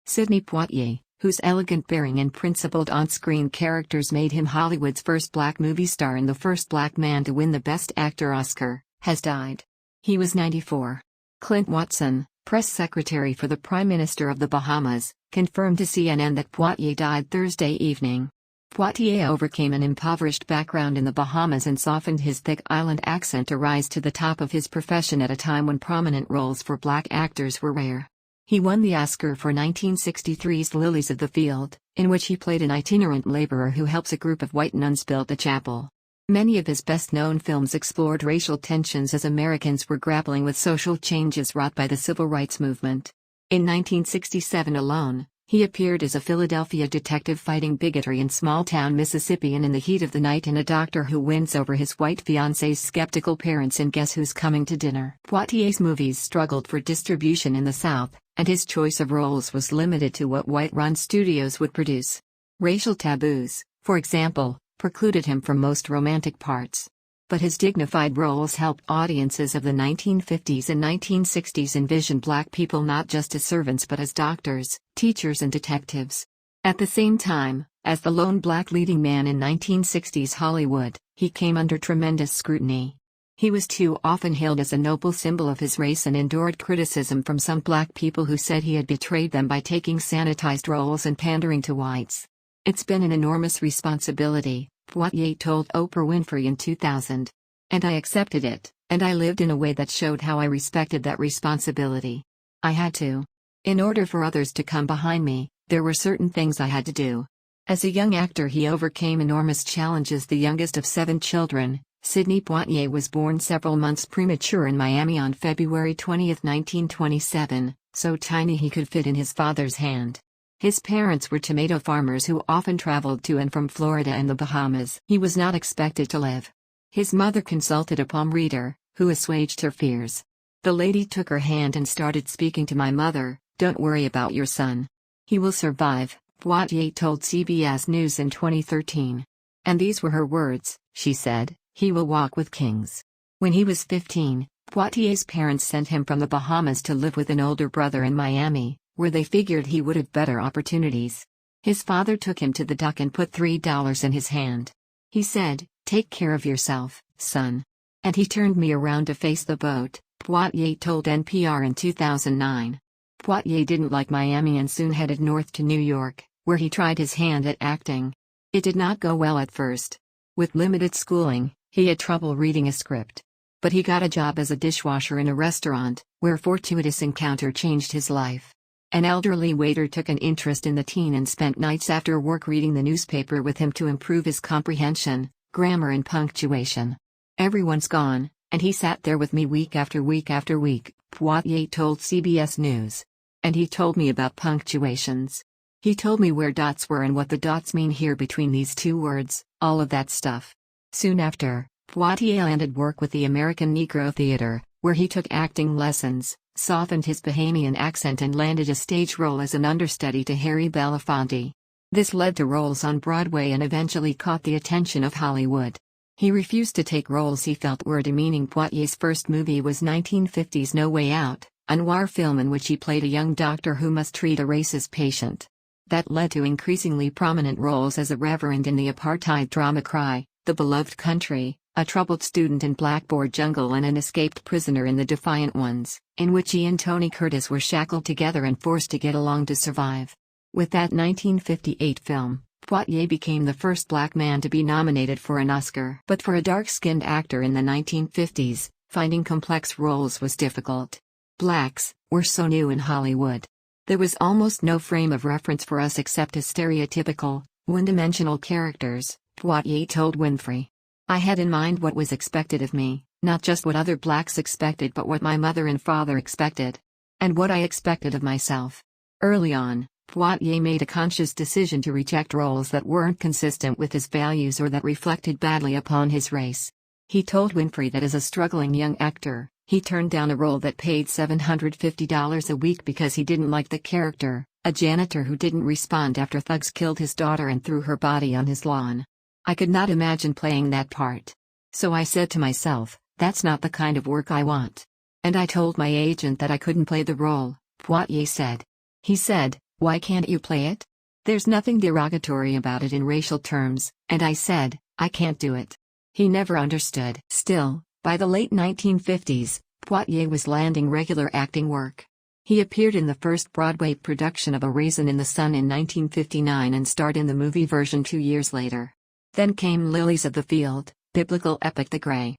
Sidney Poitier, whose elegant bearing and principled on-screen characters made him Hollywood's first black movie star and the first black man to win the Best Actor Oscar, has died. He was 94. Clint Watson, press secretary for the Prime Minister of the Bahamas, confirmed to CNN that Poitier died Thursday evening. Poitier overcame an impoverished background in the Bahamas and softened his thick island accent to rise to the top of his profession at a time when prominent roles for black actors were rare. He won the Oscar for 1963's Lilies of the Field, in which he played an itinerant laborer who helps a group of white nuns build a chapel. Many of his best-known films explored racial tensions as Americans were grappling with social changes wrought by the civil rights movement. In 1967 alone, he appeared as a Philadelphia detective fighting bigotry in small-town Mississippi and In the Heat of the Night, and a doctor who wins over his white fiancée's skeptical parents in Guess Who's Coming to Dinner. Poitier's movies struggled for distribution in the South, and his choice of roles was limited to what white-run studios would produce. Racial taboos, for example, precluded him from most romantic parts. But his dignified roles helped audiences of the 1950s and 1960s envision black people not just as servants but as doctors, teachers and detectives. At the same time, as the lone black leading man in 1960s Hollywood, he came under tremendous scrutiny. He was too often hailed as a noble symbol of his race and endured criticism from some black people who said he had betrayed them by taking sanitized roles and pandering to whites. "It's been an enormous responsibility," Poitier told Oprah Winfrey in 2000. "And I accepted it, and I lived in a way that showed how I respected that responsibility. I had to. In order for others to come behind me, there were certain things I had to do." As a young actor, he overcame enormous challenges. The youngest of 7 children, Sidney Poitier was born several months premature in Miami on February 20, 1927, so tiny he could fit in his father's hand. His parents were tomato farmers who often traveled to and from Florida and the Bahamas. He was not expected to live. His mother consulted a palm reader, who assuaged her fears. "The lady took her hand and started speaking to my mother. 'Don't worry about your son. He will survive,' Poitier told CBS News in 2013. And these were her words, she said, 'He will walk with kings.'" When he was 15, Poitier's parents sent him from the Bahamas to live with an older brother in Miami, where they figured he would have better opportunities. His father took him to the dock and put $3 in his hand. He said, "Take care of yourself, son." "And he turned me around to face the boat," Poitier told NPR in 2009. Poitier didn't like Miami and soon headed north to New York, where he tried his hand at acting. It did not go well at first. With limited schooling, he had trouble reading a script. But he got a job as a dishwasher in a restaurant, where a fortuitous encounter changed his life. An elderly waiter took an interest in the teen and spent nights after work reading the newspaper with him to improve his comprehension, grammar and punctuation. "Everyone's gone, and he sat there with me week after week after week," Poitier told CBS News. "And he told me about punctuations. He told me where dots were and what the dots mean here between these two words, all of that stuff." Soon after, Poitier landed work with the American Negro Theater, where he took acting lessons, softened his Bahamian accent and landed a stage role as an understudy to Harry Belafonte. This led to roles on Broadway and eventually caught the attention of Hollywood. He refused to take roles he felt were demeaning. Poitier's first movie was 1950's No Way Out, a noir film in which he played a young doctor who must treat a racist patient. That led to increasingly prominent roles as a reverend in the apartheid drama Cry, The Beloved Country, a troubled student in Blackboard Jungle, and an escaped prisoner in The Defiant Ones, in which he and Tony Curtis were shackled together and forced to get along to survive. With that 1958 film, Poitier became the first black man to be nominated for an Oscar. But for a dark-skinned actor in the 1950s, finding complex roles was difficult. Blacks were so new in Hollywood. There was almost no frame of reference for us except as stereotypical, one-dimensional characters, Poitier told Winfrey. "I had in mind what was expected of me, not just what other blacks expected but what my mother and father expected. And what I expected of myself." Early on, Poitier made a conscious decision to reject roles that weren't consistent with his values or that reflected badly upon his race. He told Winfrey that as a struggling young actor, he turned down a role that paid $750 a week because he didn't like the character, a janitor who didn't respond after thugs killed his daughter and threw her body on his lawn. "I could not imagine playing that part. So I said to myself, that's not the kind of work I want. And I told my agent that I couldn't play the role," Poitier said. He said, "Why can't you play it?" There's nothing derogatory about it in racial terms, and I said, "I can't do it." He never understood. Still, by the late 1950s, Poitier was landing regular acting work. He appeared in the first Broadway production of A Raisin in the Sun in 1959 and starred in the movie version 2 years later. Then came Lilies of the Field, biblical epic The Grey.